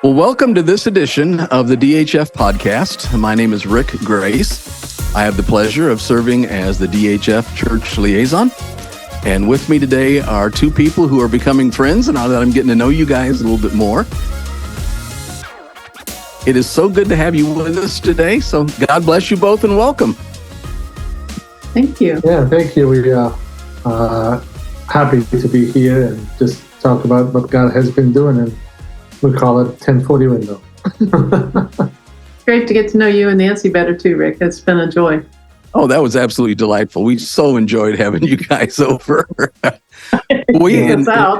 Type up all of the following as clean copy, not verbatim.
Well, welcome to this edition of the DHF podcast. My name is Rick Grace. I have the pleasure of serving as the DHF church liaison. And with me today are two people who are becoming friends, and now that I'm getting to know you guys a little bit more. It is so good to have you with us today. So God bless you both and welcome. Thank you. Yeah, thank you. We are happy to be here and just talk about what God has been doing, and we call it 1040 window. Great to get to know you and Nancy better too, Rick. It's been a joy. Oh, that was absolutely delightful. We so enjoyed having you guys over. No,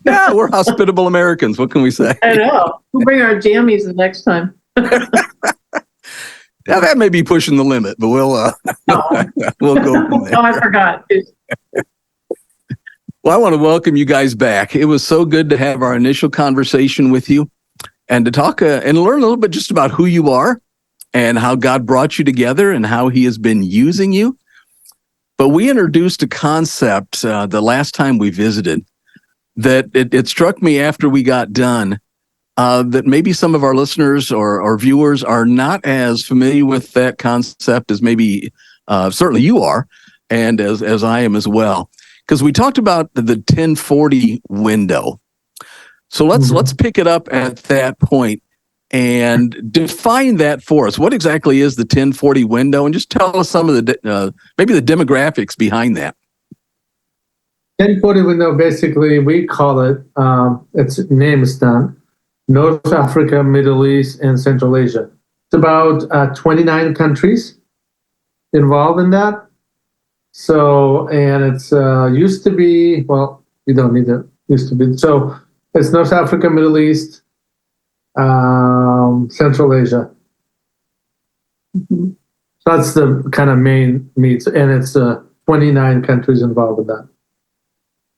Yeah, we're hospitable Americans. What can we say? I know. We'll bring our jammies the next time. Now, that may be pushing the limit, but we'll go from there. Oh, I forgot. Well, I want to welcome you guys back. It was so good to have our initial conversation with you and to talk and learn a little bit just about who you are and how God brought you together and how he has been using you. But we introduced a concept the last time we visited that it struck me after we got done that maybe some of our listeners or viewers are not as familiar with that concept as maybe certainly you are and as I am as well. Because we talked about the 1040 window. So let's pick it up at that point and define that for us. What exactly is the 1040 window? And just tell us some of the maybe the demographics behind that. 1040 window, basically, we call it, its name is done, North Africa, Middle East, and Central Asia. It's about 29 countries involved in that. So, and it's used to be, well, you don't need it, used to be. So it's North Africa, Middle East, Central Asia. Mm-hmm. That's the kind of main meats, and it's 29 countries involved with that.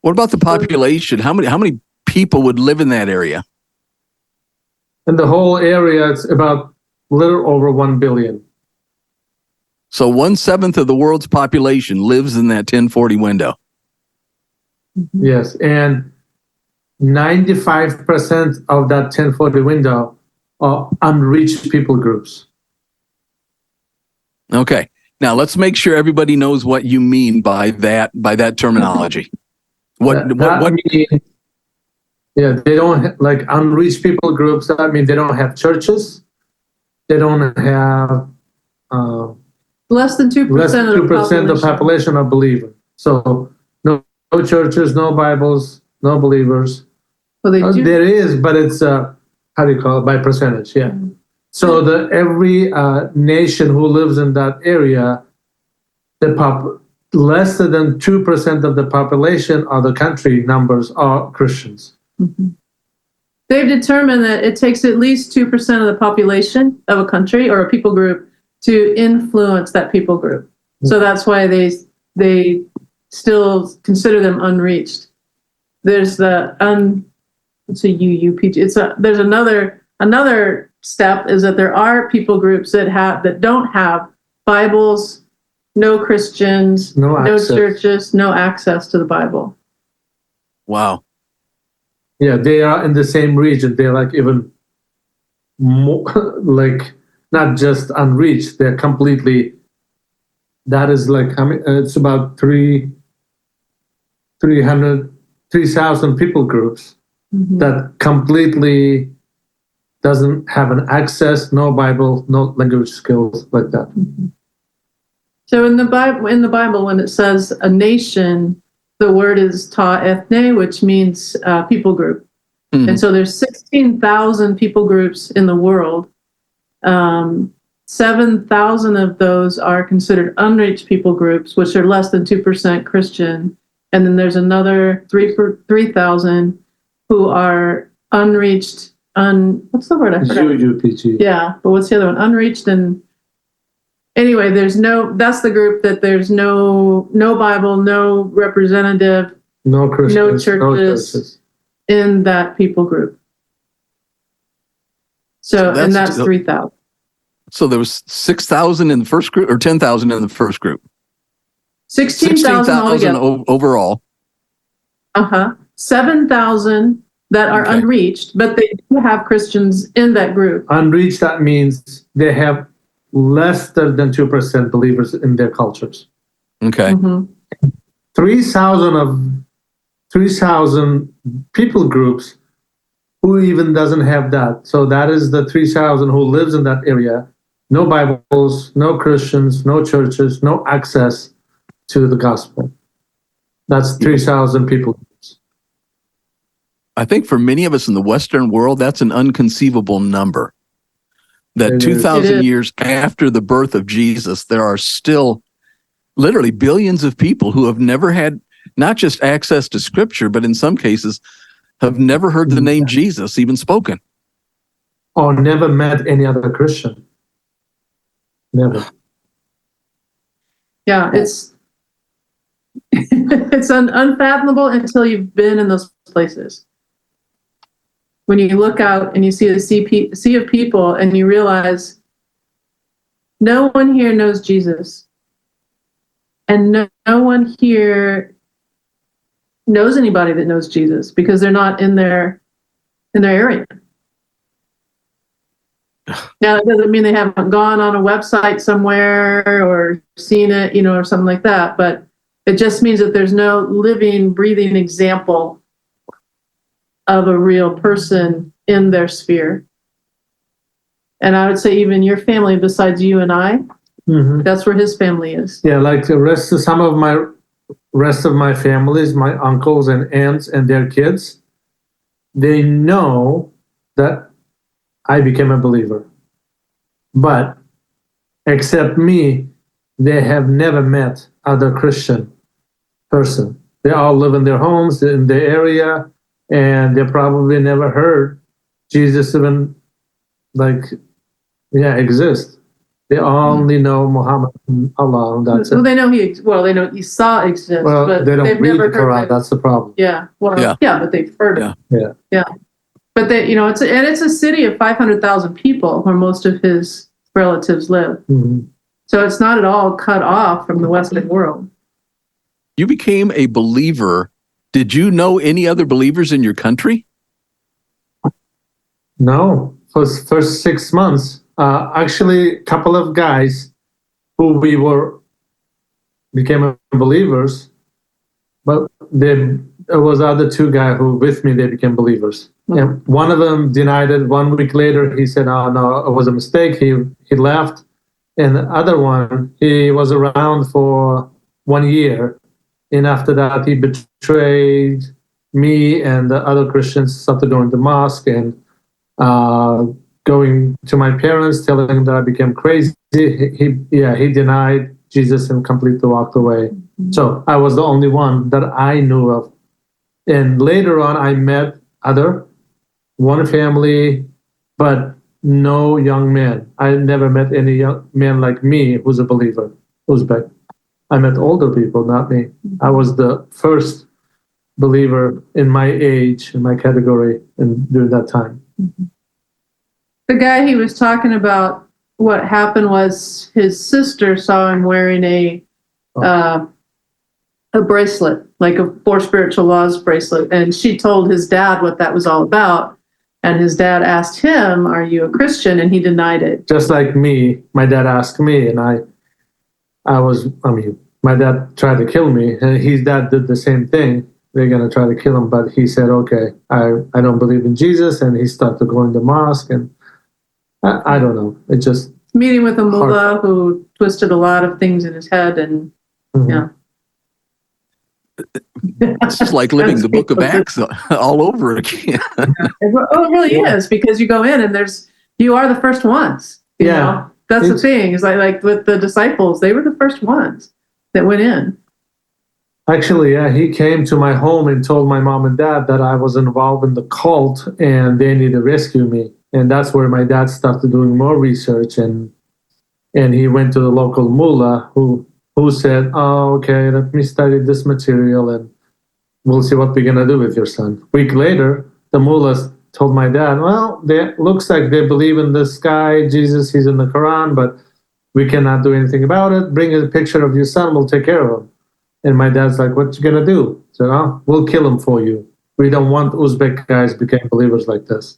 What about the population? How many people would live in that area? In the whole area, it's about a little over 1 billion. So 1/7 of the world's population lives in that 1040 window. Mm-hmm. Yes, and 95% of that 1040 window are unreached people groups. Okay. Now let's make sure everybody knows what you mean by that terminology. What means, yeah, they don't like unreached people groups. That means they don't have churches. They don't have Less than 2% of the population are believers. So no churches, no Bibles, no believers. Well, they do. There is, but it's how do you call it? By percentage, yeah. Mm-hmm. So every nation who lives in that area, less than 2% of the population or the country numbers are Christians. Mm-hmm. They've determined that it takes at least 2% of the population of a country or a people group to influence that people group. So that's why they still consider them unreached. There's the it's a UUPG. There's another step is that there are people groups that don't have Bibles, no Christians, no churches, no access to the Bible. Wow. Yeah, they are in the same region. They're like even more like not just unreached. They're completely. That is like it's about 3,000 people groups that completely doesn't have an access, no Bible, no language skills like that. Mm-hmm. So in the Bible, when it says a nation, the word is ta ethne, which means people group. Mm-hmm. And so there's 16,000 people groups in the world. 7,000 of those are considered unreached people groups, which are less than 2% Christian. And then there's another 3,000 who are unreached. What's the word? I forgot. UUPG. Yeah, but what's the other one? Unreached and anyway, that's the group that there's no Bible, no representative, no Christians, no churches in that people group. So and that's 3,000. So there was 6,000 in the first group or 10,000 in the first group? 16,000 altogether. Overall. 7,000 that are Okay. unreached, but they do have Christians in that group. Unreached, that means they have less than 2% believers in their cultures. Okay. Mhm. 3,000 people groups who even doesn't have that. So that is the 3,000 who lives in that area. No Bibles, no Christians, no churches, no access to the gospel. That's 3,000 people groups. I think for many of us in the Western world, that's an inconceivable number. That It is. 2,000 It is. years after the birth of Jesus, there are still literally billions of people who have never had not just access to scripture, but in some cases have never heard the name Jesus even spoken. Or never met any other Christian. Never. Yeah, it's it's unfathomable until you've been in those places. When you look out and you see a sea of people and you realize no one here knows Jesus. And no one here knows anybody that knows Jesus because they're not in their area. Now, that doesn't mean they haven't gone on a website somewhere or seen it, or something like that. But it just means that there's no living, breathing example of a real person in their sphere. And I would say even your family, besides you and I, that's where his family is. Yeah, like the rest of my families, my uncles and aunts and their kids, they know that I became a believer. But except me, they have never met other Christian person. They all live in their homes in the area, and they probably never heard Jesus even exist. They only know Muhammad and Allah, and that's Well, it. they know they know Isa exists, Well, but they don't they've read never the heard Quran. of- That's the problem. Yeah, well, Yeah. but they've heard it. Yeah. But it's a city of 500,000 people where most of his relatives live. Mhm. So it's not at all cut off from the Western world. You became a believer. Did you know any other believers in your country? No, for the first 6 months, actually, a couple of guys who became believers, but there was other two guys who with me, they became believers. And one of them denied it. 1 week later, he said, "Oh no, it was a mistake." He left, and the other one, he was around for 1 year, and after that, he betrayed me and the other Christians. Started going to mosque and going to my parents, telling them that I became crazy. He denied Jesus and completely walked away. So I was the only one that I knew of. And later on, I met one family, but no young man. I never met any young man like me who's a believer, Uzbek. I met older people, not me. I was the first believer in my age, in my category, and during that time. The guy he was talking about, what happened was his sister saw him wearing a bracelet, like a 4 spiritual laws bracelet, and she told his dad what that was all about. And his dad asked him, "Are you a Christian?" And he denied it. Just like me, my dad asked me, and my dad tried to kill me, and his dad did the same thing. They're going to try to kill him, but he said, "Okay, I don't believe in Jesus," and he started going to mosque, and I don't know. It just... Meeting with a mullah who twisted a lot of things in his head, and yeah. It's just like living the book of Acts all over again. It really is, because you go in and you are the first ones. You know? That's the thing. Is like with the disciples, they were the first ones that went in. Actually, he came to my home and told my mom and dad that I was involved in the cult and they need to rescue me. And that's where my dad started doing more research, and he went to the local mullah who said, "Oh, okay, let me study this material and we'll see what we're going to do with your son." A week later, the mullah told my dad, "Well, looks like they believe in this guy, Jesus, he's in the Quran, but we cannot do anything about it. Bring a picture of your son, we'll take care of him." And my dad's like, "What you going to do?" So, "Oh, we'll kill him for you. we don't want Uzbek guys become believers like this.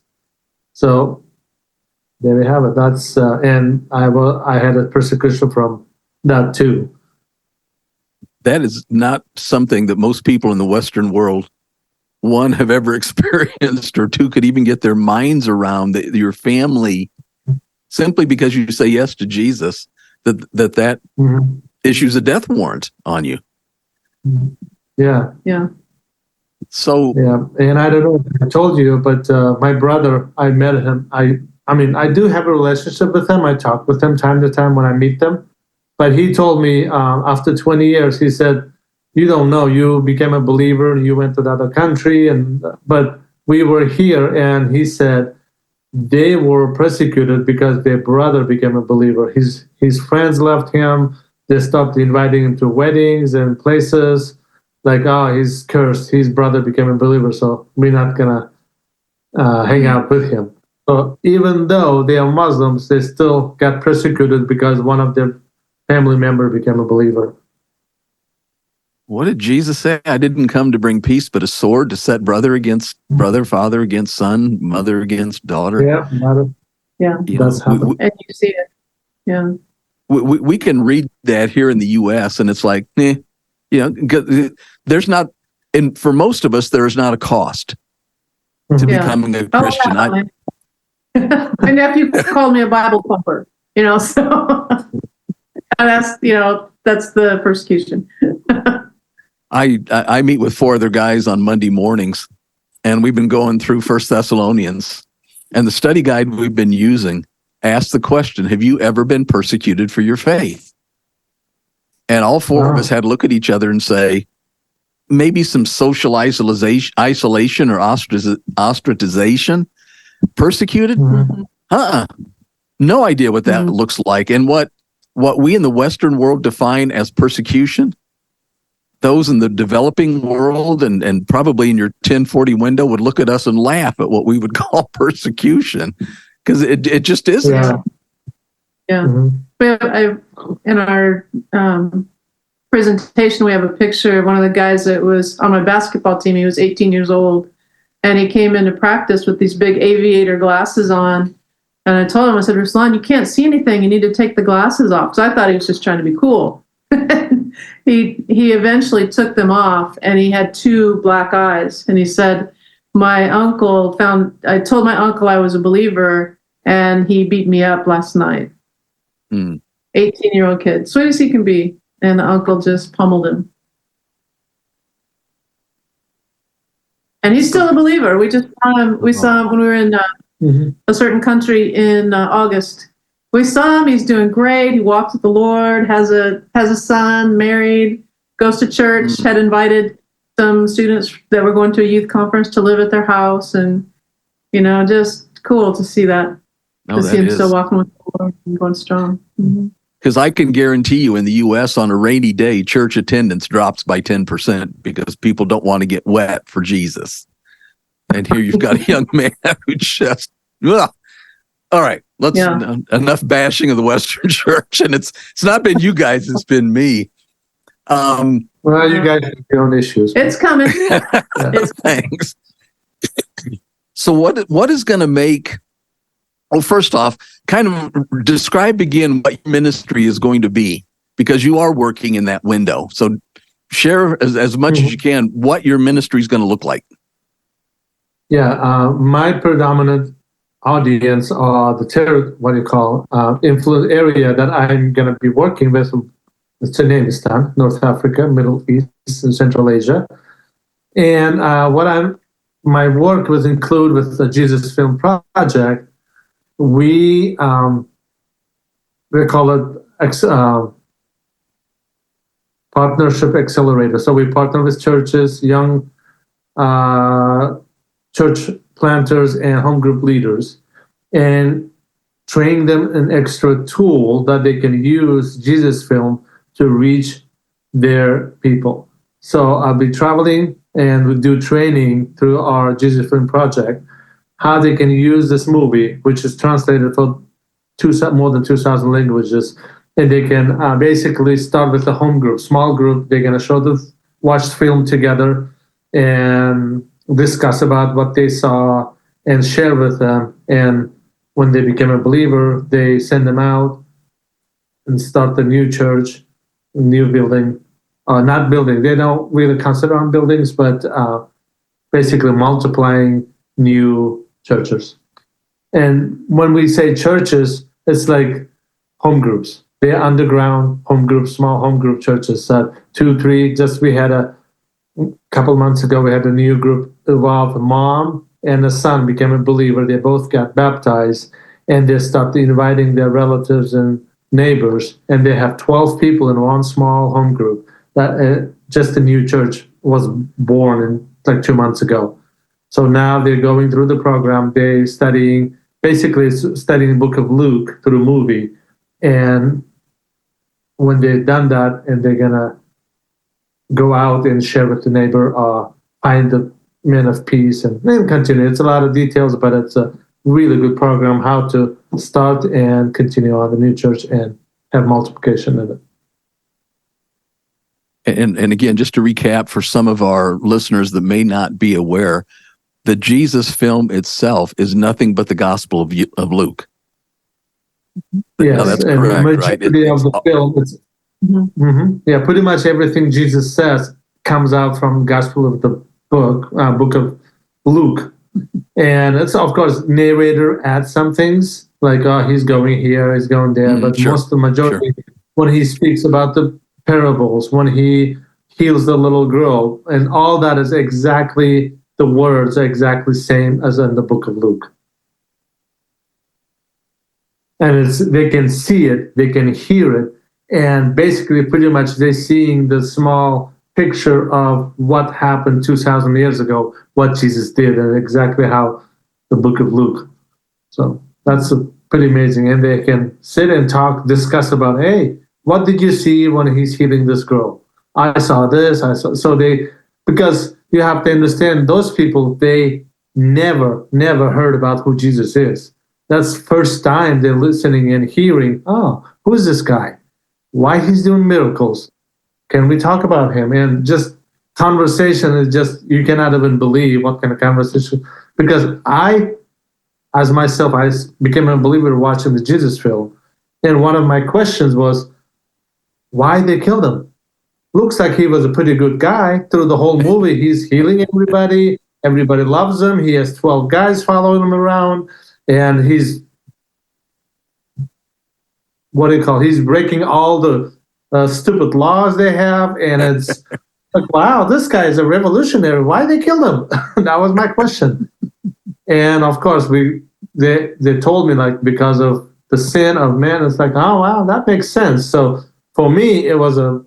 So there we have it. That's and I had a persecution from that too. That is not something that most people in the Western world, one, have ever experienced, or two, could even get their minds around. That your family, simply because you say yes to Jesus, that Mm-hmm. issues a death warrant on you. Yeah. Yeah. So Yeah, and I don't know if I told you, but my brother, I met him. I mean, I do have a relationship with him. I talk with him time to time when I meet them. But he told me after 20 years, he said, "You don't know. You became a believer. You went to the other country, but we were here." And he said they were persecuted because their brother became a believer. His friends left him. They stopped inviting him to weddings and places. Like, oh, he's cursed. His brother became a believer, so we're not gonna hang out with him. So even though they are Muslims, they still got persecuted because one of their family member became a believer. what did Jesus say? I didn't come to bring peace, but a sword, to set brother against brother, father against son, mother against daughter. Yeah, Yeah. You know, that's happened. And you see it. Yeah. we can read that here in the U.S. and it's like, there's not, and for most of us, there is not a cost to Yeah. becoming a Christian. My nephew called me a Bible thumper, so and that's the persecution. I meet with 4 other guys on Monday mornings, and we've been going through 1 Thessalonians, and the study guide we've been using asks the question, have you ever been persecuted for your faith? And all 4 of us had to look at each other and say, maybe some social isolation or ostracization. Persecuted? Mm-hmm. No idea what that looks like. And what we in the Western world define as persecution, those in the developing world and probably in your 1040 window would look at us and laugh at what we would call persecution, because it just isn't. Yeah. Mm-hmm. In our presentation, we have a picture of one of the guys that was on my basketball team. He was 18 years old, and he came into practice with these big aviator glasses on. And I told him, I said, Ruslan, you can't see anything. You need to take the glasses off. Because I thought he was just trying to be cool. He eventually took them off, and he had 2 black eyes. And he said, I told my uncle I was a believer, and he beat me up last night. 18-year-old kid, sweet as he can be. And the uncle just pummeled him. And he's still a believer. We just saw him. We saw him when we were in a certain country in August. We saw him. He's doing great. He walks with the Lord. Has a son, married, goes to church. Had invited some students that were going to a youth conference to live at their house, and just cool to see that. To see him still walking with the Lord and going strong. Because I can guarantee you in the U.S. on a rainy day, church attendance drops by 10% because people don't want to get wet for Jesus. And here you've got a young man who just, ugh. All right, enough bashing of the Western church. And it's not been you guys, it's been me. Well, you guys have your own issues. It's coming. Thanks. So what is going to make, well, first off, kind of describe again what your ministry is going to be, because you are working in that window. So share as much as you can what your ministry is going to look like. Yeah, my predominant audience are influence area that I'm going to be working with. It's Turkmenistan, North Africa, Middle East, and Central Asia. And my work was include with the Jesus Film Project. We call it partnership accelerator. So we partner with churches, young church planters and home group leaders, and train them an extra tool that they can use Jesus Film to reach their people. So I'll be traveling and we do training through our Jesus Film Project, how they can use this movie, which is translated for more than 2,000 languages, and they can basically start with a home group, small group. They're going to watch the film together and discuss about what they saw and share with them. And when they become a believer, they send them out and start a new church, a new building. Not building, they don't really consider on buildings, but basically multiplying new churches. And when we say churches, it's like home groups. They're underground home groups, small home group churches. 2, 3. Just we had a couple months ago, we had a new group evolve. A mom and a son became a believer. They both got baptized, and they started inviting their relatives and neighbors. And they have 12 people in one small home group. That just a new church was born in like 2 months ago. So now they're going through the program. They're studying the book of Luke through a movie. And when they've done that, and they're gonna go out and share with the neighbor, find the men of peace, and then continue. It's a lot of details, but it's a really good program how to start and continue on the new church and have multiplication in it. And again, just to recap for some of our listeners that may not be aware, the Jesus film itself is nothing but the Gospel of Luke. Yes, no, that's and correct, the right? majority of the film, it's, yeah, pretty much everything Jesus says comes out from Gospel of the book of Luke. And it's, of course, narrator adds some things like, oh, he's going here, he's going there, but most of the majority, when he speaks about the parables, when he heals the little girl, and all that is exactly, the words are exactly same as in the book of Luke. And they can see it, they can hear it, and basically pretty much they're seeing the small picture of what happened 2,000 years ago, what Jesus did, and exactly how the book of Luke. So that's pretty amazing. And they can sit and talk, discuss about, hey, what did you see when he's healing this girl? I saw this, so because you have to understand, those people, they never heard about who Jesus is. That's first time they're listening and hearing, oh, who's this guy? Why he's doing miracles? Can we talk about him? And just conversation is just, you cannot even believe what kind of conversation. Because I became a believer watching the Jesus film. And one of my questions was, why they killed him? Looks like he was a pretty good guy. Through the whole movie, he's healing everybody. Everybody loves him. He has 12 guys following him around. And he's, he's breaking all the stupid laws they have. And it's like, wow, this guy is a revolutionary. Why they killed him? That was my question. And of course, they told me, like, because of the sin of man. It's like, oh, wow, that makes sense. So for me, it was a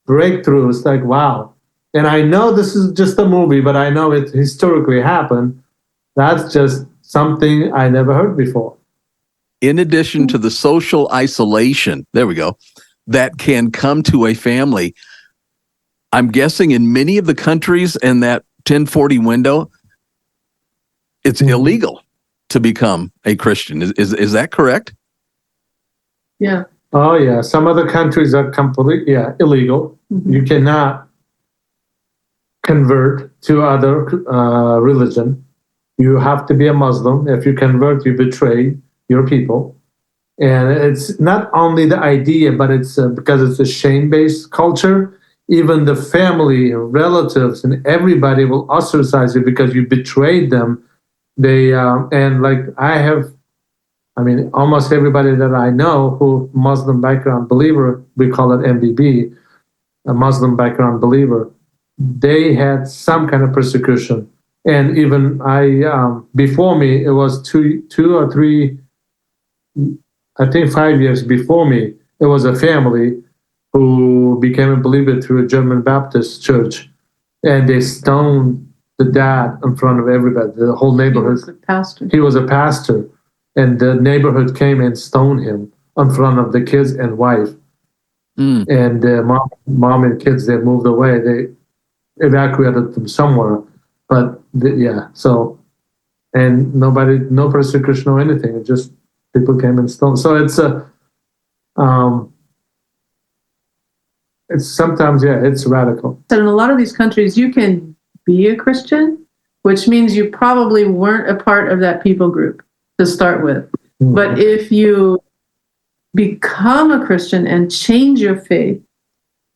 breakthrough. It's like, wow. And I know this is just a movie, but I know it historically happened. That's just something I never heard before. In addition to the social isolation, there we go, that can come to a family, I'm guessing in many of the countries in that 1040 window, it's illegal to become a Christian. Is that correct? Yeah. Oh, yeah. Some other countries are completely illegal. You cannot convert to other religion. You have to be a Muslim. If you convert, you betray your people. And it's not only the idea, but it's because it's a shame-based culture. Even the family, relatives, and everybody will ostracize you because you betrayed them. They and like almost everybody that I know who Muslim background believer, we call it MBB, a Muslim background believer, they had some kind of persecution. And even before me, it was two or three, I think 5 years before me, it was a family who became a believer through a German Baptist church. And they stoned the dad in front of everybody, the whole neighborhood. He was a pastor. And the neighborhood came and stoned him in front of the kids and wife. And mom and kids, they moved away. They evacuated them somewhere. But so, and no persecution or anything. It just, people came and stoned. So it's sometimes, it's radical. So in a lot of these countries, you can be a Christian which means you probably weren't a part of that people group to start with. But if you become a Christian and change your faith,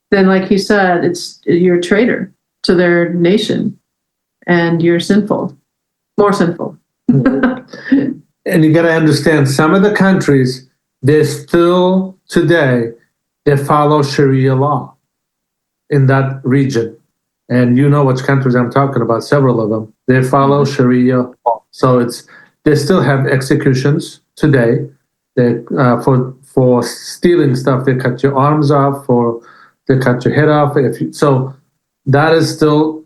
then like he said, you're a traitor to their nation and you're sinful, more sinful. And you got to understand, some of the countries, they still today, they follow Sharia law in that region. And you know which countries I'm talking about, several of them. They follow Sharia law. So they still have executions today. They for stealing stuff, they cut your arms off, or they cut your head off. So that is still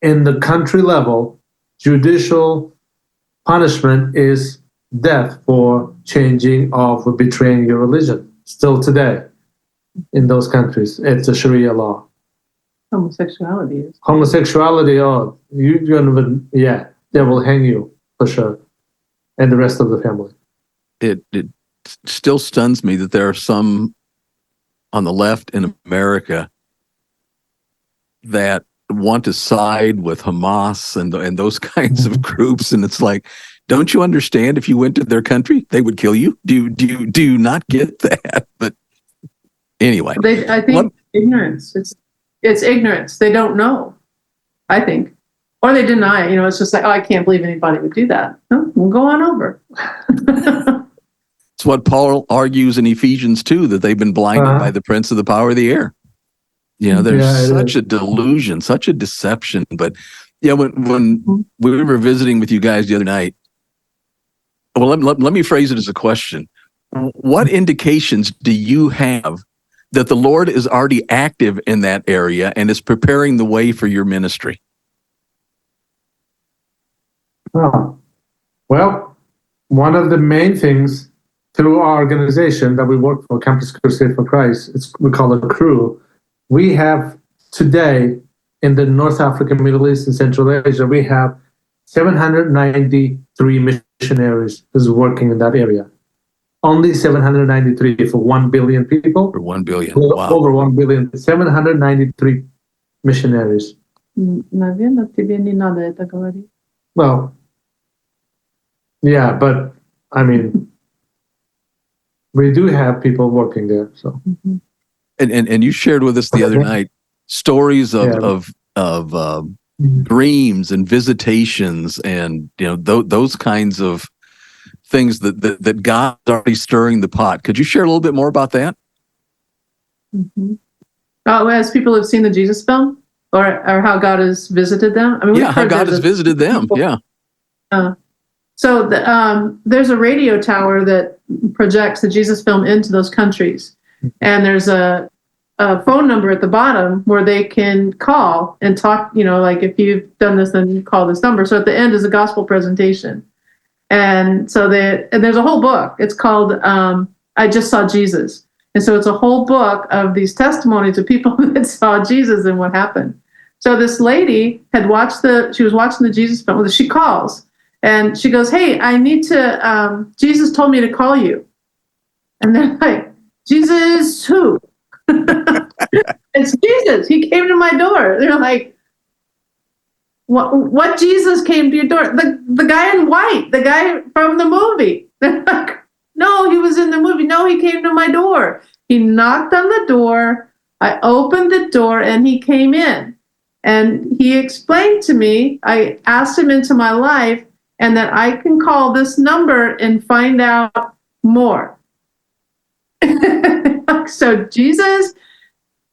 in the country level. Judicial punishment is death for changing or for betraying your religion. Still today, in those countries, it's a Sharia law. Homosexuality is. Homosexuality, they will hang you for sure, and the rest of the family. It still stuns me that there are some on the left in America that want to side with Hamas and those kinds of groups, and it's like, don't you understand? If you went to their country, they would kill you. Do you not get that? But anyway, I think ignorance. It's ignorance. They don't know, I think, or they deny it. It's just like, I can't believe anybody would do that. No, we'll go on over. It's what Paul argues in Ephesians 2, that they've been blinded by the prince of the power of the air. There's such a delusion, such a deception. But when we were visiting with you guys the other night, well, let me phrase it as a question. What indications do you have that the Lord is already active in that area and is preparing the way for your ministry? Oh, well, one of the main things through our organization that we work for, Campus Crusade for Christ, we call it CREW. We have today in the North Africa, Middle East, and Central Asia, we have 793 missionaries who's working in that area. Only 793 for 1 billion people. For 1 billion. Wow. Over 1 billion. 793 missionaries. Well, yeah, but I mean, we do have people working there. So, and you shared with us the other night stories of dreams and visitations, and those kinds of things that God's already stirring the pot. Could you share a little bit more about that? As people have seen the Jesus film, or how God has visited them. I mean, how God has visited them. Yeah. So there's a radio tower that projects the Jesus film into those countries, and there's a phone number at the bottom where they can call and talk. Like, if you've done this, then you call this number. So at the end is a gospel presentation. And so there's a whole book. It's called I Just Saw Jesus. And so it's a whole book of these testimonies of people that saw Jesus and what happened. So this lady she was watching the Jesus film. She calls and she goes, "Hey, I need to, Jesus told me to call you." And they're like, "Jesus who?" "It's Jesus. He came to my door." They're like, What Jesus came to your door? The guy in white, the guy from the movie. They're like, "No, he was in the movie. No, he came to my door. He knocked on the door. I opened the door and he came in. And he explained to me, I asked him into my life, and that I can call this number and find out more." So Jesus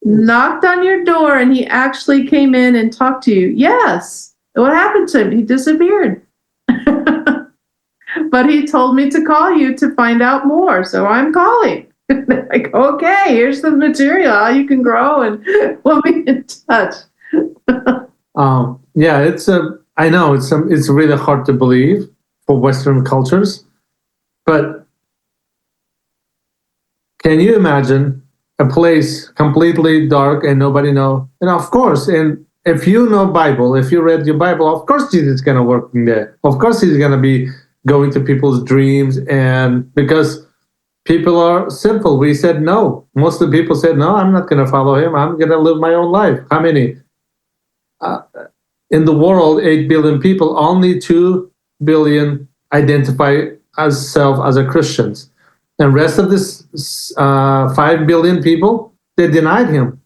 knocked on your door and he actually came in and talked to you. Yes. What happened to him? He disappeared. But he told me to call you to find out more. So I'm calling. Like, okay, here's the material, how you can grow, and we'll be in touch. I know it's really hard to believe for Western cultures, but can you imagine a place completely dark and nobody know? And of course, and if you know Bible, if you read your Bible, of course Jesus is going to work in there. Of course he's going to be going to people's dreams, and because people are simple. We said no. Most of the people said, "No, I'm not going to follow him. I'm going to live my own life." How many? in the world, 8 billion people, only 2 billion identify as self as a Christians. And rest of this 5 billion people, they denied him.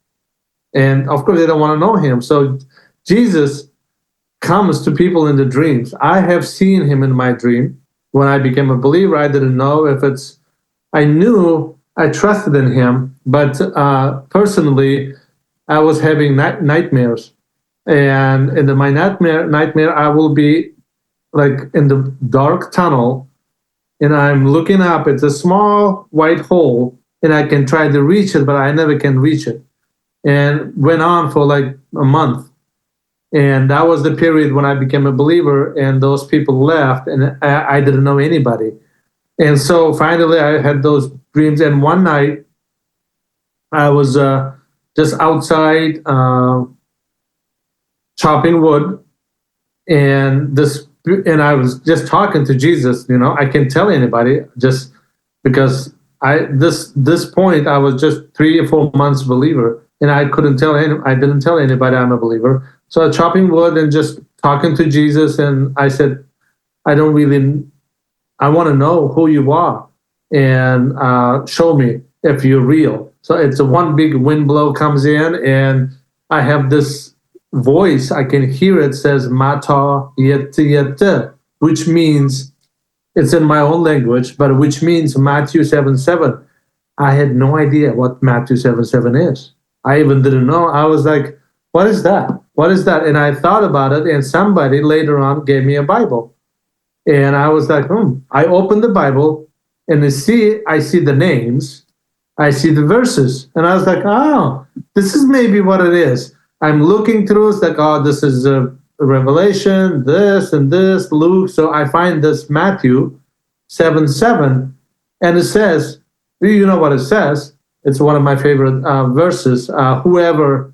And of course, they don't want to know him. So Jesus comes to people in the dreams. I have seen him in my dream. When I became a believer, I didn't know if it's, I knew I trusted in him, but personally, I was having nightmares. And in my nightmare, I will be like in the dark tunnel, and I'm looking up. It's a small white hole, and I can try to reach it, but I never can reach it. And went on for like a month. And that was the period when I became a believer, and those people left, and I didn't know anybody. And so finally, I had those dreams. And one night, I was just outside chopping wood, and I was just talking to Jesus. You know, I can't tell anybody just because this point I was just 3 or 4 months believer, and I didn't tell anybody I'm a believer. So I was chopping wood and just talking to Jesus, and I said, I want to know who you are, and show me if you're real. So it's a one big wind blow comes in, and I have this voice. I can hear it says Mata Yet, which means, it's in my own language, but which means Matthew 7:7. I had no idea what Matthew 7:7 is. I even didn't know. I was like, what is that? What is that? And I thought about it, and somebody later on gave me a Bible. And I was like, I opened the Bible, and I see the names, I see the verses, and I was like, oh, this is maybe what it is. I'm looking through, it's like, oh, this is a Revelation, this and this, Luke. So I find this Matthew 7:7, and it says, you know what it says? It's one of my favorite verses. Whoever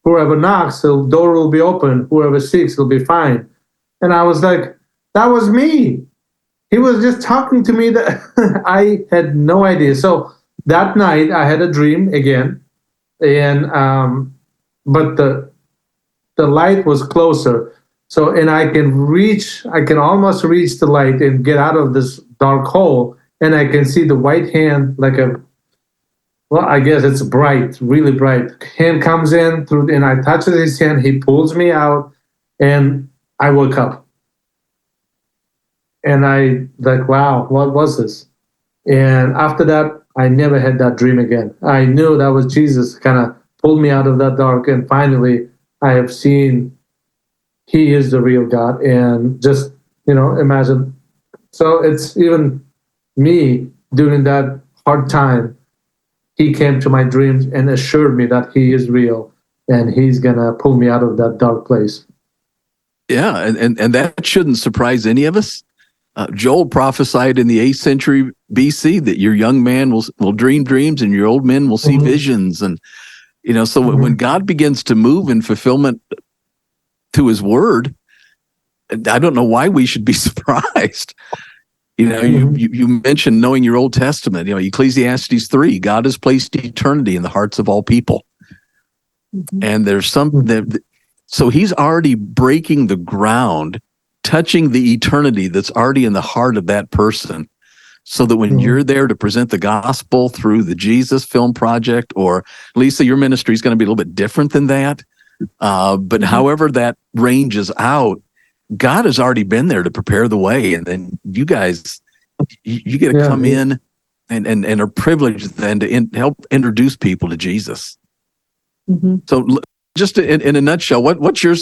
knocks, the door will be open. Whoever seeks will be find. And I was like, that was me. He was just talking to me that I had no idea. So that night I had a dream again, and but the light was closer. So, and I can almost reach the light and get out of this dark hole, and I can see the white hand, I guess it's bright, really bright. Hand comes in through, and I touch his hand, he pulls me out, and I woke up. And I like, wow, what was this? And after that, I never had that dream again. I knew that was Jesus kind of pulled me out of that dark, and finally I have seen he is the real God. And just, imagine. So it's even me during that hard time, he came to my dreams and assured me that he is real, and he's going to pull me out of that dark place. Yeah, and that shouldn't surprise any of us. Joel prophesied in the 8th century BC that your young man will dream dreams and your old men will see visions. And, so when God begins to move in fulfillment to his word, I don't know why we should be surprised. You mentioned knowing your Old Testament, Ecclesiastes 3, God has placed eternity in the hearts of all people. And there's so he's already breaking the ground, touching the eternity that's already in the heart of that person, so that when you're there to present the gospel through the Jesus Film Project, or Lisa, your ministry is going to be a little bit different than that. But however that ranges out, God has already been there to prepare the way. And then you guys, you get to come in and are privileged then to help introduce people to Jesus. So just in a nutshell, what's your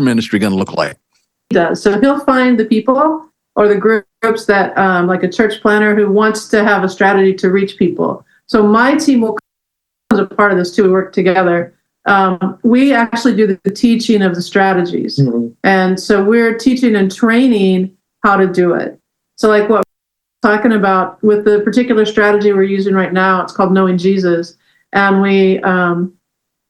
ministry going to look like? He does. So he'll find the people or the groups that, like a church planner who wants to have a strategy to reach people. So my team will come as a part of this too. We work together. We actually do the teaching of the strategies. And so we're teaching and training how to do it. So like what we're talking about with the particular strategy we're using right now, it's called Knowing Jesus. And we,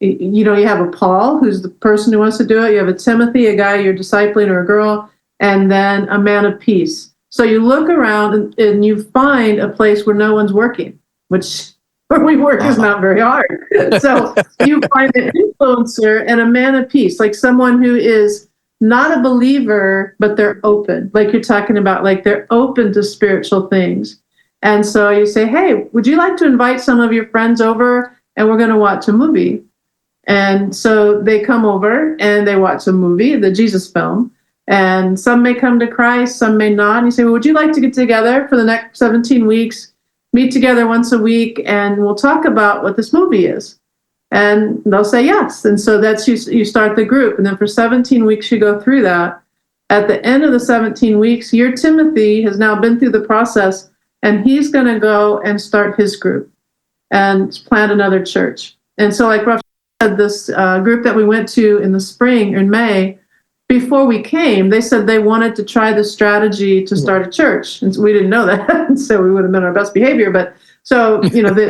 you have a Paul, who's the person who wants to do it. You have a Timothy, a guy you're discipling, or a girl, and then a man of peace. So you look around and you find a place where no one's working, which where we work is not very hard. So you find an influencer and a man of peace, like someone who is not a believer, but they're open, like you're talking about, like they're open to spiritual things. And so you say, hey, would you like to invite some of your friends over and we're going to watch a movie? And so they come over and they watch a movie, the Jesus film, and some may come to Christ, some may not. And you say, well, would you like to get together for the next 17 weeks, meet together once a week, and we'll talk about what this movie is? And they'll say yes. And so that's you start the group. And then for 17 weeks, you go through that. At the end of the 17 weeks, your Timothy has now been through the process, and he's going to go and start his group and plant another church. And so like Ruff said, this group that we went to in the spring, in May, before we came, they said they wanted to try the strategy to start a church. And so we didn't know that. So we would have been our best behavior. But so,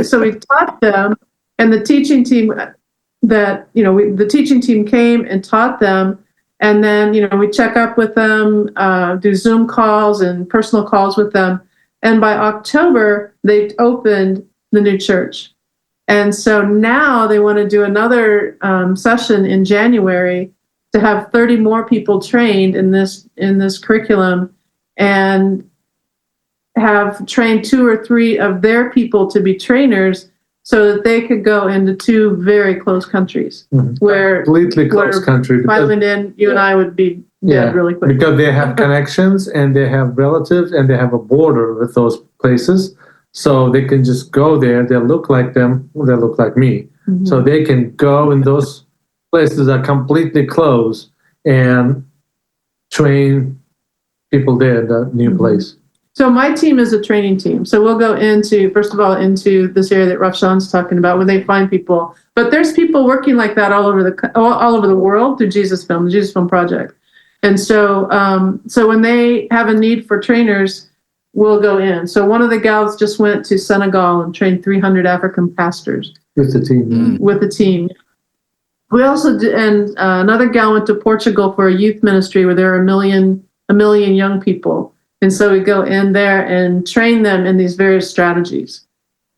so we taught them. And the teaching team the teaching team came and taught them. And then, we check up with them, do Zoom calls and personal calls with them. And by October, they opened the new church. And so now they want to do another session in January to have 30 more people trained in this curriculum, and have trained 2 or 3 of their people to be trainers, so that they could go into 2 very close countries where completely close country. Finally, then you and I would be dead really quick. Because they have connections and they have relatives and they have a border with those places. So they can just go there. They look like them. They look like me. So they can go in those places that are completely closed and train people there in the new place. So my team is a training team. So we'll go first of all, into this area that Rafshan's talking about, where they find people. But there's people working like that all over the world through the Jesus Film Project. And so when they have a need for trainers, we'll go in. So one of the gals just went to Senegal and trained 300 African pastors with the team. We also did, and another gal went to Portugal for a youth ministry where there are a million young people. And so we go in there and train them in these various strategies.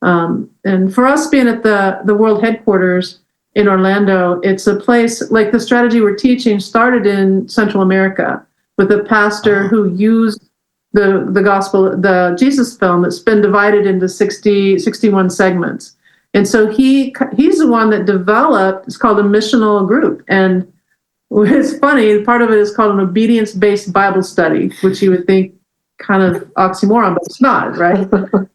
And for us being at the world headquarters in Orlando, it's a place like the strategy we're teaching started in Central America with a pastor who used the gospel, the Jesus film that's been divided into 61 segments. And so he's the one that developed, it's called a missional group. And it's funny, part of it is called an obedience-based Bible study, which you would think kind of oxymoron, but it's not, right?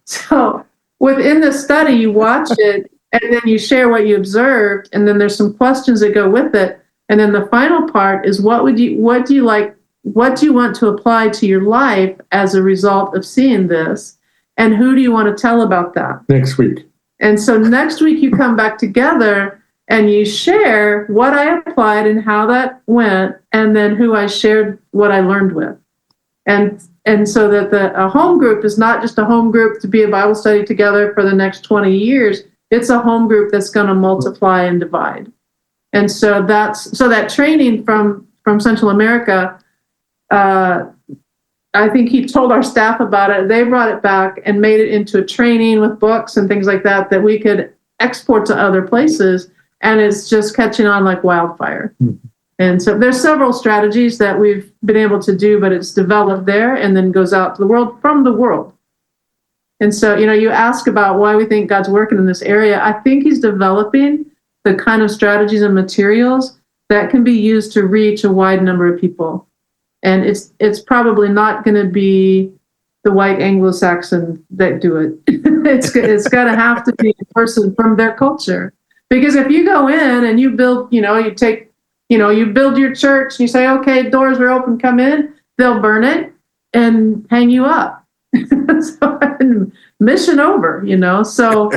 So within the study, you watch it and then you share what you observed, and then there's some questions that go with it. And then the final part is what do you want to apply to your life as a result of seeing this? And who do you want to tell about that? Next week. And so next week you come back together and you share what I applied and how that went, and then who I shared what I learned with. And so that a home group is not just a home group to be a Bible study together for the next 20 years. It's a home group that's going to multiply and divide. And so that training from Central America, I think he told our staff about it. They brought it back and made it into a training with books and things like that we could export to other places. And it's just catching on like wildfire. And so there's several strategies that we've been able to do, but it's developed there and then goes out to the world from the world. And so, you ask about why we think God's working in this area. I think he's developing the kind of strategies and materials that can be used to reach a wide number of people. And it's probably not going to be the white Anglo-Saxon that do it. It's got to have to be a person from their culture. Because if you go in and you build, you build your church and you say, okay, doors are open, come in, they'll burn it and hang you up. So mission over, so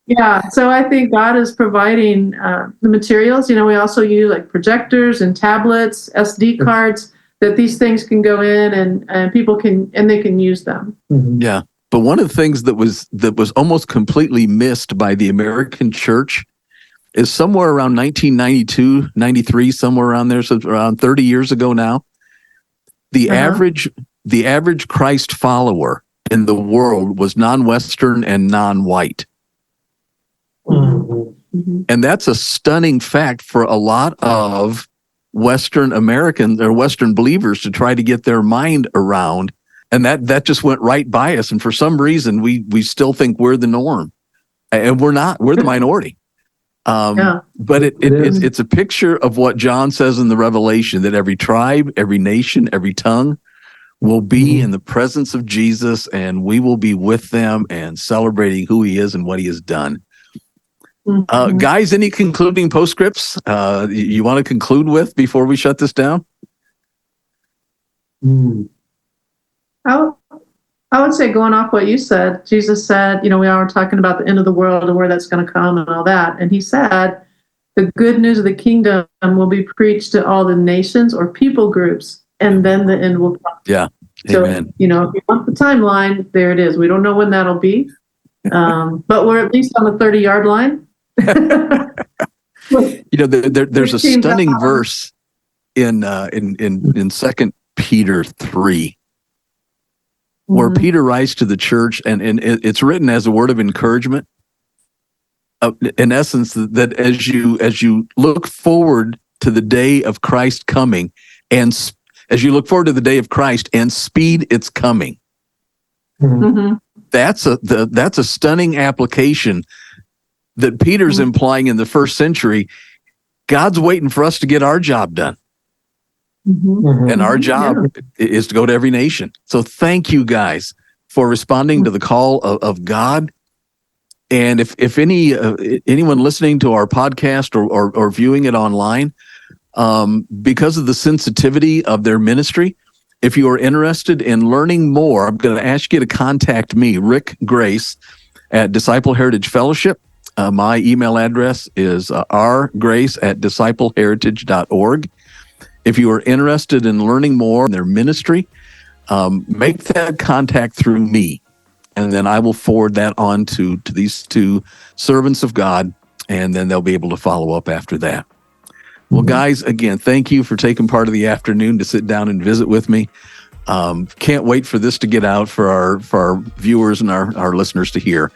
yeah. So I think God is providing the materials. We also use like projectors and tablets, SD cards, that these things can go in and people can use them. Yeah. But one of the things that was almost completely missed by the American church is somewhere around 1992, 93, somewhere around there, so around 30 years ago now. The average Christ follower in the world was non-Western and non-white. Mhm. Mhm. And that's a stunning fact for a lot of Western Americans or Western believers to try to get their mind around. And that just went right by us. And for some reason, we still think we're the norm. And we're not. We're the minority. Yeah. But It is. it's a picture of what John says in the Revelation, that every tribe, every nation, every tongue will be Mhm. in the presence of Jesus, and we will be with them and celebrating who he is and what he has done. Mhm. Guys, any concluding postscripts you want to conclude with before we shut this down? Mm. I would say, going off what you said, Jesus said, we are talking about the end of the world and where that's going to come and all that. And he said, the good news of the kingdom will be preached to all the nations or people groups, and then the end will come. Yeah. So, Amen. if you want the timeline, there it is. We don't know when that'll be, but we're at least on the 30-yard line. There's a stunning verse in 2 Peter 3 where Mhm. Peter writes to the church, and it's written as a word of encouragement. In essence, that as you look forward to the day of Christ coming, and as you look forward to the day of Christ and speed its coming, Mhm. that's a stunning application that Peter's Mhm. implying in the first century. God's waiting for us to get our job done. Mhm. Mhm. And our job is to go to every nation. So thank you guys for responding to the call of God. And if anyone listening to our podcast or viewing it online, because of the sensitivity of their ministry, if you are interested in learning more, I'm going to ask you to contact me, Rick Grace, at Disciple Heritage Fellowship. My email address is rgrace@discipleheritage.org. If you are interested in learning more in their ministry, make that contact through me, and then I will forward that on to these two servants of God, and then they'll be able to follow up after that. Well, guys, again, thank you for taking part of the afternoon to sit down and visit with me. Can't wait for this to get out for our viewers and our listeners to hear.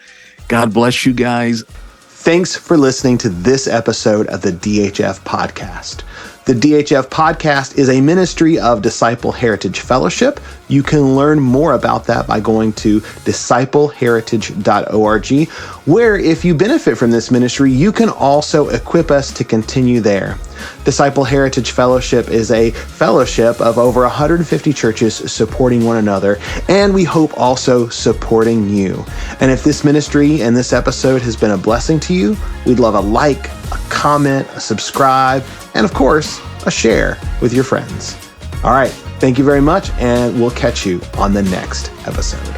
God bless you guys. Thanks for listening to this episode of the DHF Podcast. The DHF Podcast is a ministry of Disciple Heritage Fellowship. You can learn more about that by going to discipleheritage.org, where if you benefit from this ministry, you can also equip us to continue there. Disciple Heritage Fellowship is a fellowship of over 150 churches supporting one another, and we hope also supporting you. And if this ministry and this episode has been a blessing to you, we'd love a like, a comment, a subscribe, and of course, a share with your friends. All right, thank you very much, and we'll catch you on the next episode.